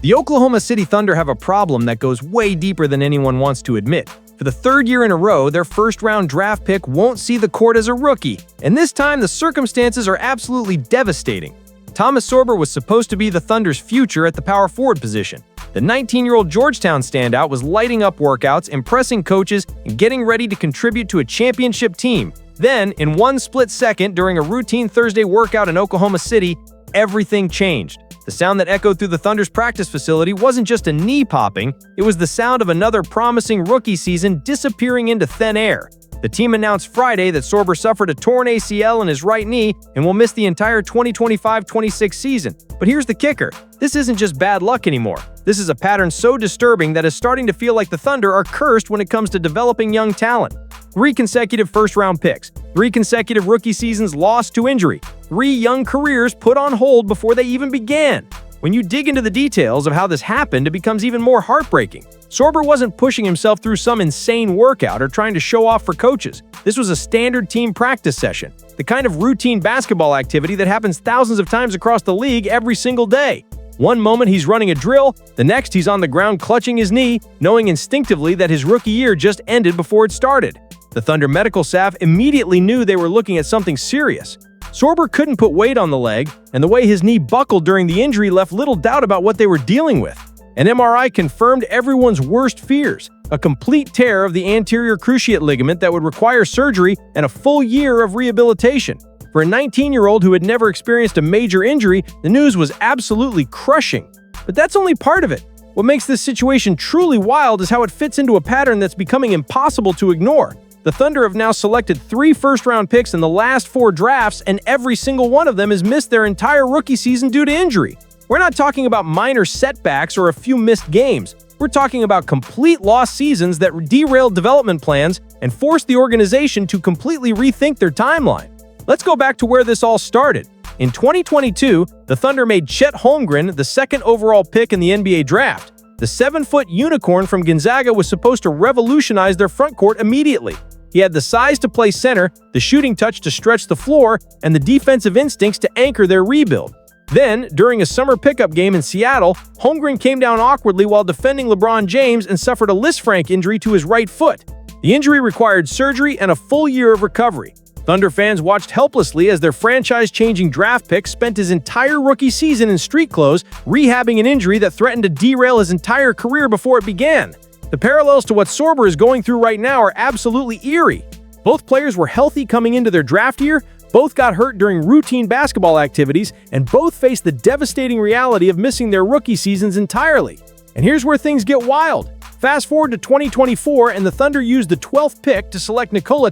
The Oklahoma City Thunder have a problem that goes way deeper than anyone wants to admit. For the third year in a row, their first-round draft pick won't see the court as a rookie, and this time the circumstances are absolutely devastating. Thomas Sorber was supposed to be the Thunder's future at the power forward position. The 19-year-old Georgetown standout was lighting up workouts, impressing coaches, and getting ready to contribute to a championship team. Then, in one split second during a routine Thursday workout in Oklahoma City, everything changed. The sound that echoed through the Thunder's practice facility wasn't just a knee popping, it was the sound of another promising rookie season disappearing into thin air. The team announced Friday that Sorber suffered a torn ACL in his right knee and will miss the entire 2025-26 season. But here's the kicker. This isn't just bad luck anymore. This is a pattern so disturbing that it's starting to feel like the Thunder are cursed when it comes to developing young talent. 3 consecutive first-round picks, 3 consecutive rookie seasons lost to injury, 3 young careers put on hold before they even began. When you dig into the details of how this happened, it becomes even more heartbreaking. Sorber wasn't pushing himself through some insane workout or trying to show off for coaches. This was a standard team practice session, the kind of routine basketball activity that happens thousands of times across the league every single day. One moment he's running a drill, the next he's on the ground clutching his knee, knowing instinctively that his rookie year just ended before it started. The Thunder medical staff immediately knew they were looking at something serious. Sorber couldn't put weight on the leg, and the way his knee buckled during the injury left little doubt about what they were dealing with. An MRI confirmed everyone's worst fears, a complete tear of the anterior cruciate ligament that would require surgery and a full year of rehabilitation. For a 19-year-old who had never experienced a major injury, the news was absolutely crushing. But that's only part of it. What makes this situation truly wild is how it fits into a pattern that's becoming impossible to ignore. The Thunder have now selected 3 first-round picks in the last 4 drafts, and every single one of them has missed their entire rookie season due to injury. We're not talking about minor setbacks or a few missed games. We're talking about complete lost seasons that derailed development plans and forced the organization to completely rethink their timeline. Let's go back to where this all started. In 2022, the Thunder made Chet Holmgren the 2nd overall pick in the NBA draft. The 7-foot unicorn from Gonzaga was supposed to revolutionize their frontcourt immediately. He had the size to play center, the shooting touch to stretch the floor, and the defensive instincts to anchor their rebuild. Then, during a summer pickup game in Seattle, Holmgren came down awkwardly while defending LeBron James and suffered a Lisfranc injury to his right foot. The injury required surgery and a full year of recovery. Thunder fans watched helplessly as their franchise-changing draft pick spent his entire rookie season in street clothes, rehabbing an injury that threatened to derail his entire career before it began. The parallels to what Sorber is going through right now are absolutely eerie. Both players were healthy coming into their draft year, both got hurt during routine basketball activities, and both faced the devastating reality of missing their rookie seasons entirely. And here's where things get wild. Fast forward to 2024, and the Thunder used the 12th pick to select Nikola,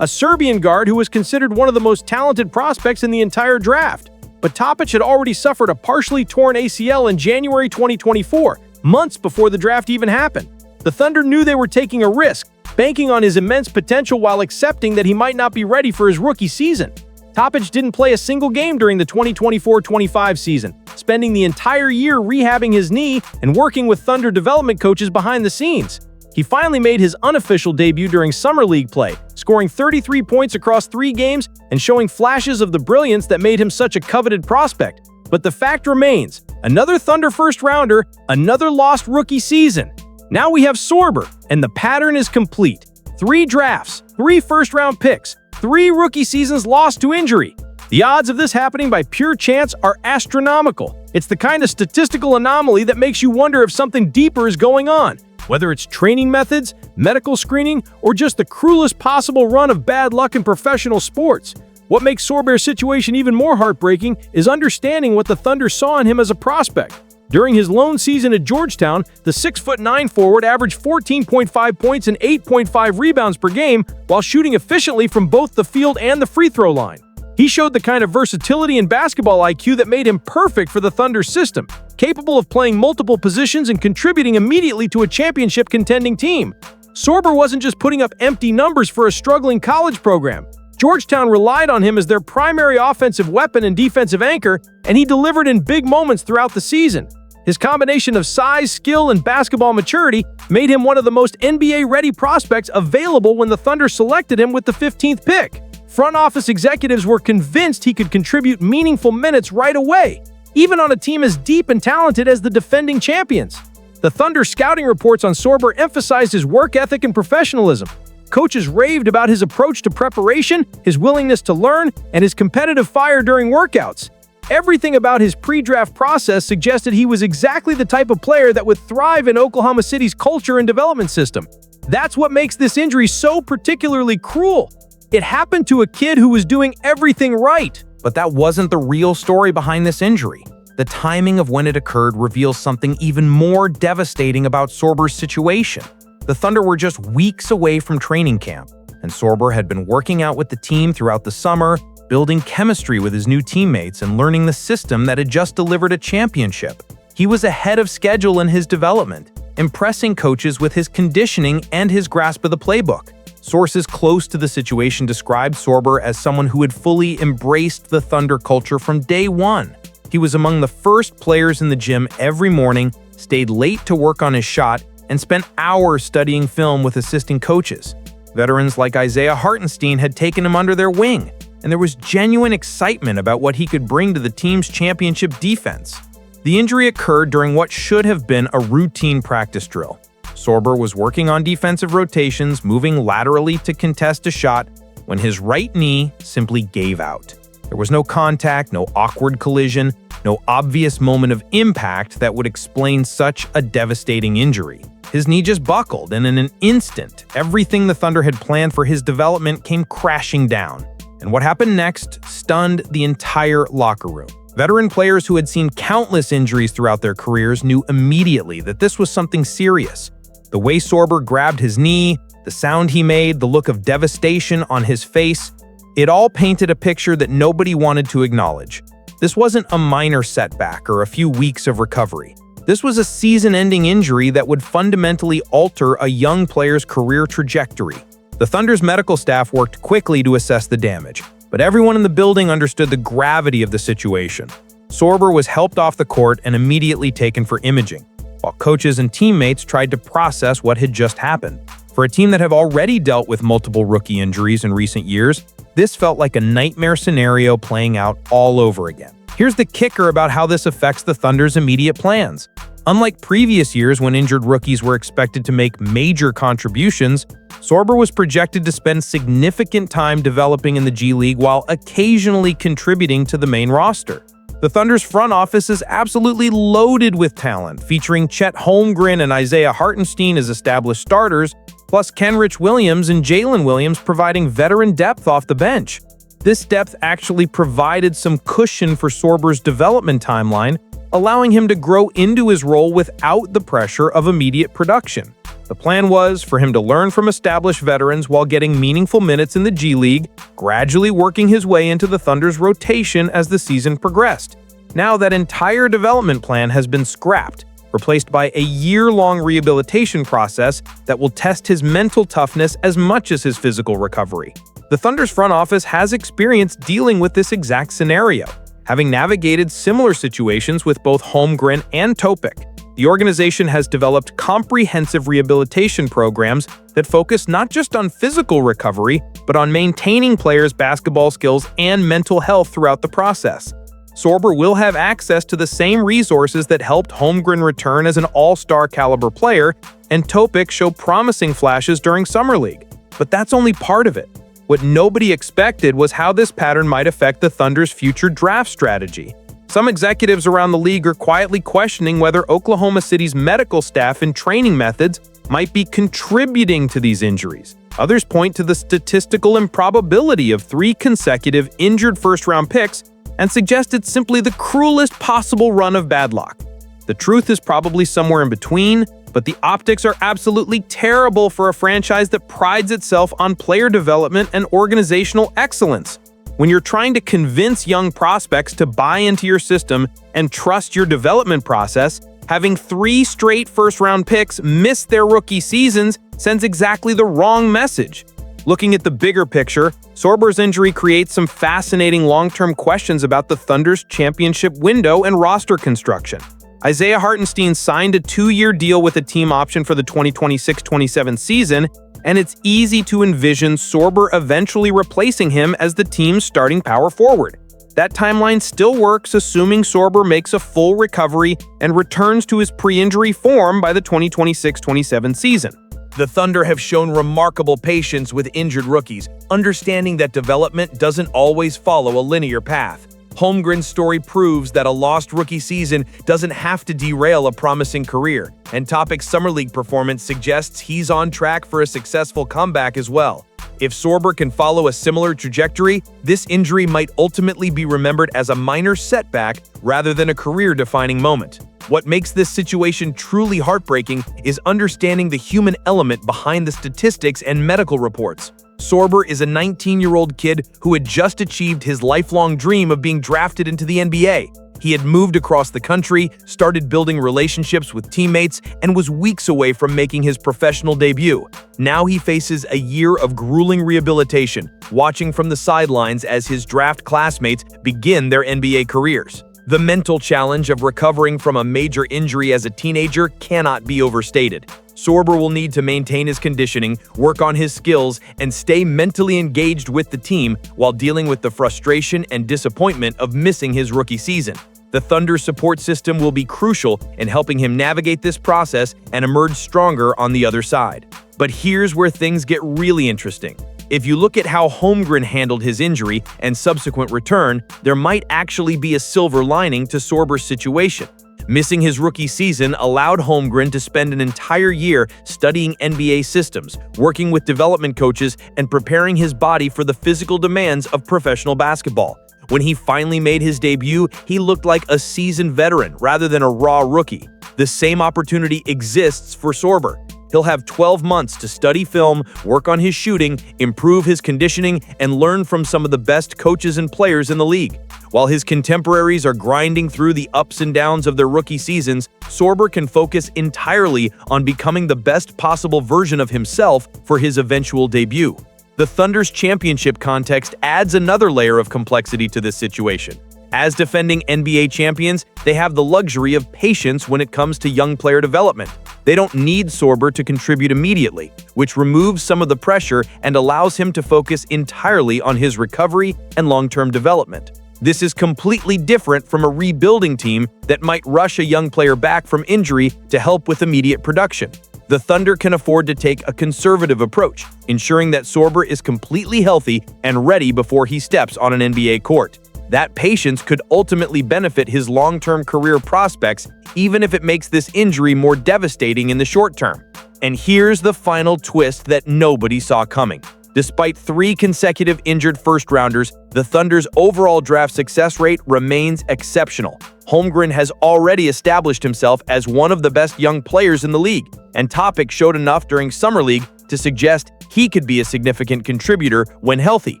a Serbian guard who was considered one of the most talented prospects in the entire draft. But Topic had already suffered a partially torn ACL in January 2024, months before the draft even happened. The Thunder knew they were taking a risk, banking on his immense potential while accepting that he might not be ready for his rookie season. Topic didn't play a single game during the 2024-25 season, spending the entire year rehabbing his knee and working with Thunder development coaches behind the scenes. He finally made his unofficial debut during Summer League play, scoring 33 points across 3 games and showing flashes of the brilliance that made him such a coveted prospect. But the fact remains, another Thunder first-rounder, another lost rookie season. Now we have Sorber, and the pattern is complete. 3 drafts, 3 first-round picks, 3 rookie seasons lost to injury. The odds of this happening by pure chance are astronomical. It's the kind of statistical anomaly that makes you wonder if something deeper is going on, whether it's training methods, medical screening, or just the cruelest possible run of bad luck in professional sports. What makes Sorber's situation even more heartbreaking is understanding what the Thunder saw in him as a prospect. During his lone season at Georgetown, the 6'9" forward averaged 14.5 points and 8.5 rebounds per game while shooting efficiently from both the field and the free throw line. He showed the kind of versatility and basketball IQ that made him perfect for the Thunder system, capable of playing multiple positions and contributing immediately to a championship contending team. Sorber wasn't just putting up empty numbers for a struggling college program. Georgetown relied on him as their primary offensive weapon and defensive anchor, and he delivered in big moments throughout the season. His combination of size, skill, and basketball maturity made him one of the most NBA-ready prospects available when the Thunder selected him with the 15th pick. Front office executives were convinced he could contribute meaningful minutes right away. even on a team as deep and talented as the defending champions. The Thunder's scouting reports on Sorber emphasized his work ethic and professionalism. Coaches raved about his approach to preparation, his willingness to learn, and his competitive fire during workouts. Everything about his pre-draft process suggested he was exactly the type of player that would thrive in Oklahoma City's culture and development system. That's what makes this injury so particularly cruel. It happened to a kid who was doing everything right. But that wasn't the real story behind this injury. The timing of when it occurred reveals something even more devastating about Sorber's situation. The Thunder were just weeks away from training camp, and Sorber had been working out with the team throughout the summer, building chemistry with his new teammates and learning the system that had just delivered a championship. He was ahead of schedule in his development, impressing coaches with his conditioning and his grasp of the playbook. Sources close to the situation described Sorber as someone who had fully embraced the Thunder culture from day one. He was among the first players in the gym every morning, stayed late to work on his shot, and spent hours studying film with assistant coaches. Veterans like Isaiah Hartenstein had taken him under their wing, and there was genuine excitement about what he could bring to the team's championship defense. The injury occurred during what should have been a routine practice drill. Sorber was working on defensive rotations, moving laterally to contest a shot, when his right knee simply gave out. There was no contact, no awkward collision, no obvious moment of impact that would explain such a devastating injury. His knee just buckled, and in an instant, everything the Thunder had planned for his development came crashing down. And what happened next stunned the entire locker room. Veteran players who had seen countless injuries throughout their careers knew immediately that this was something serious. The way Sorber grabbed his knee, the sound he made, the look of devastation on his face, it all painted a picture that nobody wanted to acknowledge. This wasn't a minor setback or a few weeks of recovery. This was a season-ending injury that would fundamentally alter a young player's career trajectory. The Thunder's medical staff worked quickly to assess the damage, but everyone in the building understood the gravity of the situation. Sorber was helped off the court and immediately taken for imaging, while coaches and teammates tried to process what had just happened. For a team that have already dealt with multiple rookie injuries in recent years, this felt like a nightmare scenario playing out all over again. Here's the kicker about how this affects the Thunder's immediate plans. Unlike previous years when injured rookies were expected to make major contributions, Sorber was projected to spend significant time developing in the G League while occasionally contributing to the main roster. The Thunder's front office is absolutely loaded with talent, featuring Chet Holmgren and Isaiah Hartenstein as established starters, plus Kenrich Williams and Jalen Williams providing veteran depth off the bench. This depth actually provided some cushion for Sorber's development timeline, allowing him to grow into his role without the pressure of immediate production. The plan was for him to learn from established veterans while getting meaningful minutes in the G League, gradually working his way into the Thunder's rotation as the season progressed. Now that entire development plan has been scrapped, replaced by a year-long rehabilitation process that will test his mental toughness as much as his physical recovery. The Thunder's front office has experience dealing with this exact scenario, having navigated similar situations with both Holmgren and Topic. The organization has developed comprehensive rehabilitation programs that focus not just on physical recovery, but on maintaining players' basketball skills and mental health throughout the process. Sorber will have access to the same resources that helped Holmgren return as an all-star caliber player, and Topic show promising flashes during Summer League. But that's only part of it. What nobody expected was how this pattern might affect the Thunder's future draft strategy. Some executives around the league are quietly questioning whether Oklahoma City's medical staff and training methods might be contributing to these injuries. Others point to the statistical improbability of 3 consecutive injured first-round picks and suggest it's simply the cruelest possible run of bad luck. The truth is probably somewhere in between, but the optics are absolutely terrible for a franchise that prides itself on player development and organizational excellence. When you're trying to convince young prospects to buy into your system and trust your development process, having 3 straight first-round picks miss their rookie seasons sends exactly the wrong message. Looking at the bigger picture, Sorber's injury creates some fascinating long-term questions about the Thunder's championship window and roster construction. Isaiah Hartenstein signed a 2-year deal with a team option for the 2026-27 season, and it's easy to envision Sorber eventually replacing him as the team's starting power forward. That timeline still works, assuming Sorber makes a full recovery and returns to his pre-injury form by the 2026-27 season. The Thunder have shown remarkable patience with injured rookies, understanding that development doesn't always follow a linear path. Holmgren's story proves that a lost rookie season doesn't have to derail a promising career, and Topic's Summer League performance suggests he's on track for a successful comeback as well. If Sorber can follow a similar trajectory, this injury might ultimately be remembered as a minor setback rather than a career-defining moment. What makes this situation truly heartbreaking is understanding the human element behind the statistics and medical reports. Sorber is a 19-year-old kid who had just achieved his lifelong dream of being drafted into the NBA. He had moved across the country, started building relationships with teammates, and was weeks away from making his professional debut. Now he faces a year of grueling rehabilitation, watching from the sidelines as his draft classmates begin their NBA careers. The mental challenge of recovering from a major injury as a teenager cannot be overstated. Sorber will need to maintain his conditioning, work on his skills, and stay mentally engaged with the team while dealing with the frustration and disappointment of missing his rookie season. The Thunder's support system will be crucial in helping him navigate this process and emerge stronger on the other side. But here's where things get really interesting. If you look at how Holmgren handled his injury and subsequent return, there might actually be a silver lining to Sorber's situation. Missing his rookie season allowed Holmgren to spend an entire year studying NBA systems, working with development coaches, and preparing his body for the physical demands of professional basketball. When he finally made his debut, he looked like a seasoned veteran rather than a raw rookie. The same opportunity exists for Sorber. He'll have 12 months to study film, work on his shooting, improve his conditioning, and learn from some of the best coaches and players in the league. While his contemporaries are grinding through the ups and downs of their rookie seasons, Sorber can focus entirely on becoming the best possible version of himself for his eventual debut. The Thunder's championship context adds another layer of complexity to this situation. As defending NBA champions, they have the luxury of patience when it comes to young player development. They don't need Sorber to contribute immediately, which removes some of the pressure and allows him to focus entirely on his recovery and long-term development. This is completely different from a rebuilding team that might rush a young player back from injury to help with immediate production. The Thunder can afford to take a conservative approach, ensuring that Sorber is completely healthy and ready before he steps on an NBA court. That patience could ultimately benefit his long-term career prospects, even if it makes this injury more devastating in the short term. And here's the final twist that nobody saw coming. Despite 3 consecutive injured first-rounders, the Thunder's overall draft success rate remains exceptional. Holmgren has already established himself as one of the best young players in the league, and Topic showed enough during Summer League to suggest he could be a significant contributor when healthy.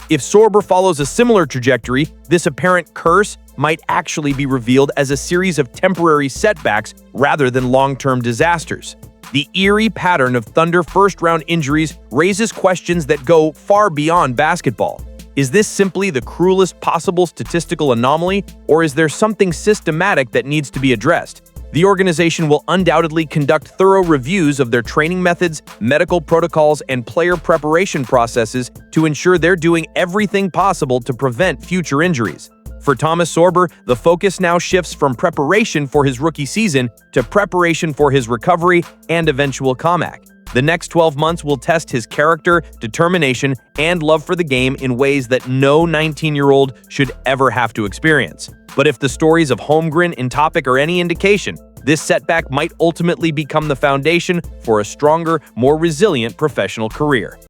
If Sorber follows a similar trajectory, this apparent curse might actually be revealed as a series of temporary setbacks rather than long-term disasters. The eerie pattern of Thunder first-round injuries raises questions that go far beyond basketball. Is this simply the cruelest possible statistical anomaly, or is there something systematic that needs to be addressed? The organization will undoubtedly conduct thorough reviews of their training methods, medical protocols, and player preparation processes to ensure they're doing everything possible to prevent future injuries. For Thomas Sorber, the focus now shifts from preparation for his rookie season to preparation for his recovery and eventual comeback. The next 12 months will test his character, determination, and love for the game in ways that no 19-year-old should ever have to experience. But if the stories of Holmgren and Topic are any indication, this setback might ultimately become the foundation for a stronger, more resilient professional career.